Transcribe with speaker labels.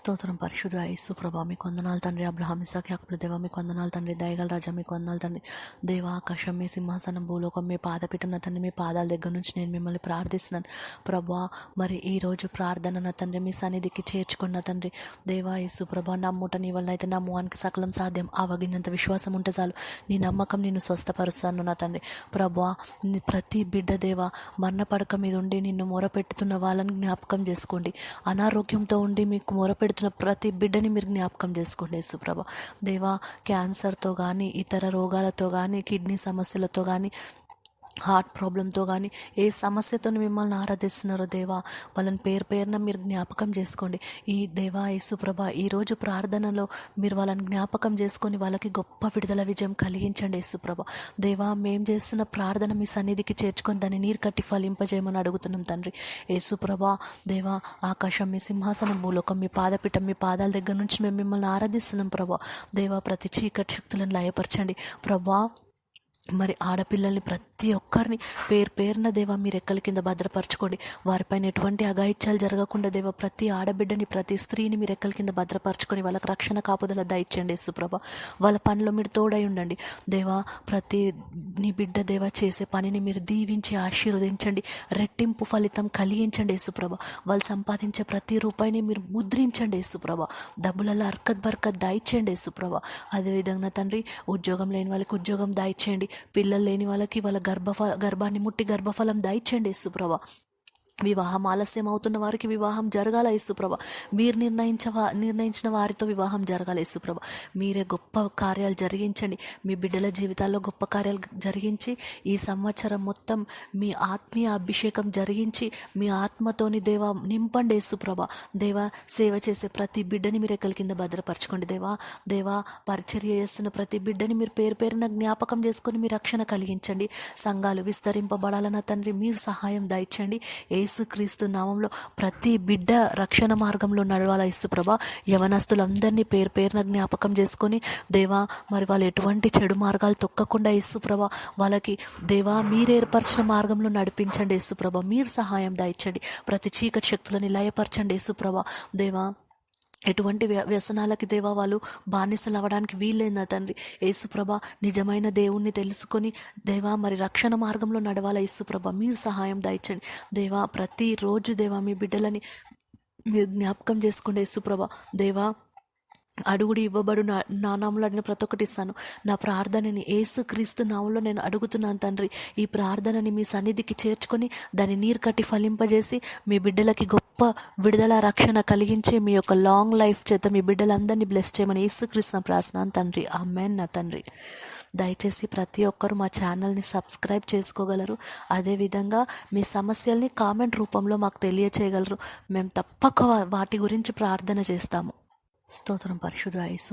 Speaker 1: స్తోత్రం పరిశుద్ధ యేసు ప్రభా మీకు వందనాలు తండ్రి. అబ్రహాం ఇస్సాకు యాకోబుల దేవా మీకు వందనాలు తండ్రి. దయగల రాజా మీకు వందనాలు తండ్రి. దేవ ఆకాశం మీ సింహాసనం భూలోకం మీ పాదపీఠం నా తండ్రి. మీ పాదాల దగ్గర నుంచి నేను మిమ్మల్ని ప్రార్థిస్తున్నాను ప్రభా. మరి ఈరోజు ప్రార్థన నా తండ్రి మీ సన్నిధికి చేర్చుకున్న తండ్రి. దేవా యేసు ప్రభా నమ్ముట నీ వల్ల అయితే నమ్మువానికి సకలం సాధ్యం. ఆవగినంత విశ్వాసం ఉంటే చాలు. నీ నమ్మకం నిన్ను స్వస్థపరుస్తాను నా తండ్రి. ప్రభా ప్రతి బిడ్డ దేవా మరణ పడక మీద ఉండి నిన్ను మొరపెట్టుతున్న వాళ్ళని జ్ఞాపకం చేసుకోండి. అనారోగ్యంతో ఉండి మీకు మొరపెడుతున్న ప్రతి బిడ్డని మీరు జ్ఞాపకం చేసుకోండి యేసుప్రభా. దేవా క్యాన్సర్తో కానీ ఇతర రోగాలతో కానీ కిడ్నీ సమస్యలతో కానీ హార్ట్ ప్రాబ్లంతో కానీ ఏ సమస్యతో మిమ్మల్ని ఆరాధిస్తున్నారో దేవా వాళ్ళని పేరున మీరు జ్ఞాపకం చేసుకోండి. ఈ దేవా యేసుప్రభా ఈరోజు ప్రార్థనలో మీరు వాళ్ళని జ్ఞాపకం చేసుకొని వాళ్ళకి గొప్ప విడుదల విజయం కలిగించండి యేసుప్రభా. దేవా మేము చేస్తున్న ప్రార్థన మీ సన్నిధికి చేర్చుకొని దాన్ని నీరు కట్టి ఫలింపజేయమని అడుగుతున్నాం తండ్రి. యేసుప్రభా దేవా ఆకాశం మీ సింహాసనం భూలోకం మీ పాదపీఠం మీ పాదాల దగ్గర నుంచి మేము మిమ్మల్ని ఆరాధిస్తున్నాం ప్రభా. దేవా ప్రతి చీకటి శక్తులను లయపరచండి ప్రభా. మరి ఆడపిల్లల్ని ప్రతి ఒక్కరిని పేరున దేవా మీరు రెక్కల కింద భద్రపరచుకోండి. వారిపైన ఎటువంటి అఘాయిత్యాలు జరగకుండా దేవా ప్రతి ఆడబిడ్డని ప్రతి స్త్రీని మీరు రెక్కల కింద భద్రపరచుకొని వాళ్ళకి రక్షణ కాపుదల దయచేయండి యేసుప్రభ. వాళ్ళ పనిలో మీరు తోడై ఉండండి దేవా. ప్రతి నీ బిడ్డ దేవా చేసే పనిని మీరు దీవించి ఆశీర్వదించండి. రెట్టింపు ఫలితం కలిగించండి యేసుప్రభ. వాళ్ళు సంపాదించే ప్రతి రూపాయిని మీరు ముద్రించండి యేసుప్రభ. డబ్బులలో బర్కత్ దయచేయండి యేసుప్రభ. అదేవిధంగా తండ్రి ఉద్యోగం లేని వాళ్ళకి ఉద్యోగం దయచేయండి. పిల్లలు లేని వాళ్ళకి వాళ్ళ గర్భాన్ని ముట్టి గర్భఫలం దయచేయండి యేసుప్రభ. వివాహం ఆలస్యం అవుతున్న వారికి వివాహం జరగాల యేసుప్రభ. మీరు నిర్ణయించిన వారితో వివాహం జరగాల యేసుప్రభ. మీరే గొప్ప కార్యాలు జరిగించండి. మీ బిడ్డల జీవితాల్లో గొప్ప కార్యాలు జరిగించి ఈ సంవత్సరం మొత్తం మీ ఆత్మీయ అభిషేకం జరిగించి మీ ఆత్మతోని దేవా నింపండి యేసుప్రభ. దేవా సేవ చేసే ప్రతి బిడ్డని మీరు ఎక్కల కింద భద్రపరచుకోండి దేవా పరిచర్య చేస్తున్న ప్రతి బిడ్డని మీరు పేరున జ్ఞాపకం చేసుకొని మీ రక్షణ కలిగించండి. సంఘాలు విస్తరింపబడాలన్న తండ్రి మీరు సహాయం దయచండి. యేసుక్రీస్తు నామంలో ప్రతి బిడ్డ రక్షణ మార్గంలో నడవాల యేసుప్రభ. యవనస్తులందరినీ పేరున జ్ఞాపకం చేసుకొని దేవా మరి వాళ్ళు ఎటువంటి చెడు మార్గాలు తొక్కకుండా యేసుప్రభ వాళ్ళకి దేవా మీరు ఏర్పరిచిన మార్గంలో నడిపించండి యేసుప్రభ. మీరు సహాయం దయచండి. ప్రతి చీకటి శక్తులని లయపరచండి యేసుప్రభ. దేవా ఎటువంటి వ్యసనాలకి దేవా వాళ్ళు బానిసలు అవ్వడానికి వీల్లేదా తండ్రి. యేసుప్రభ నిజమైన దేవుణ్ణి తెలుసుకొని దేవా మరి రక్షణ మార్గంలో నడవాల యేసుప్రభ. మీరు సహాయం దయచండి దేవా. ప్రతిరోజు దేవా మీ బిడ్డలని మీరు జ్ఞాపకం చేసుకోండి యేసుప్రభ. దేవా అడుగుడి ఇవ్వబడు నా నామంలో అడిగిన ప్రతి ఒక్కటి ఇస్తాను. నా ప్రార్థనని యేసుక్రీస్తు నామంలో నేను అడుగుతున్నాను తండ్రి. ఈ ప్రార్థనని మీ సన్నిధికి చేర్చుకొని దాన్ని నీరు కట్టి ఫలింపజేసి మీ బిడ్డలకి గొప్ప విడుదల రక్షణ కలిగించి మీ యొక్క లాంగ్ లైఫ్ చేత మీ బిడ్డలందరినీ బ్లెస్ చేయమని యేసుక్రీస్తు ప్రార్థన తండ్రి. ఆమేన్ నా తండ్రి. దయచేసి ప్రతి ఒక్కరు మా ఛానల్ని సబ్స్క్రైబ్ చేసుకోగలరు. అదేవిధంగా మీ సమస్యల్ని కామెంట్ రూపంలో మాకు తెలియచేయగలరు. మేము తప్పక వాటి గురించి ప్రార్థన చేస్తాము. స్తోత్రం పరిశుద్ధ యేసు.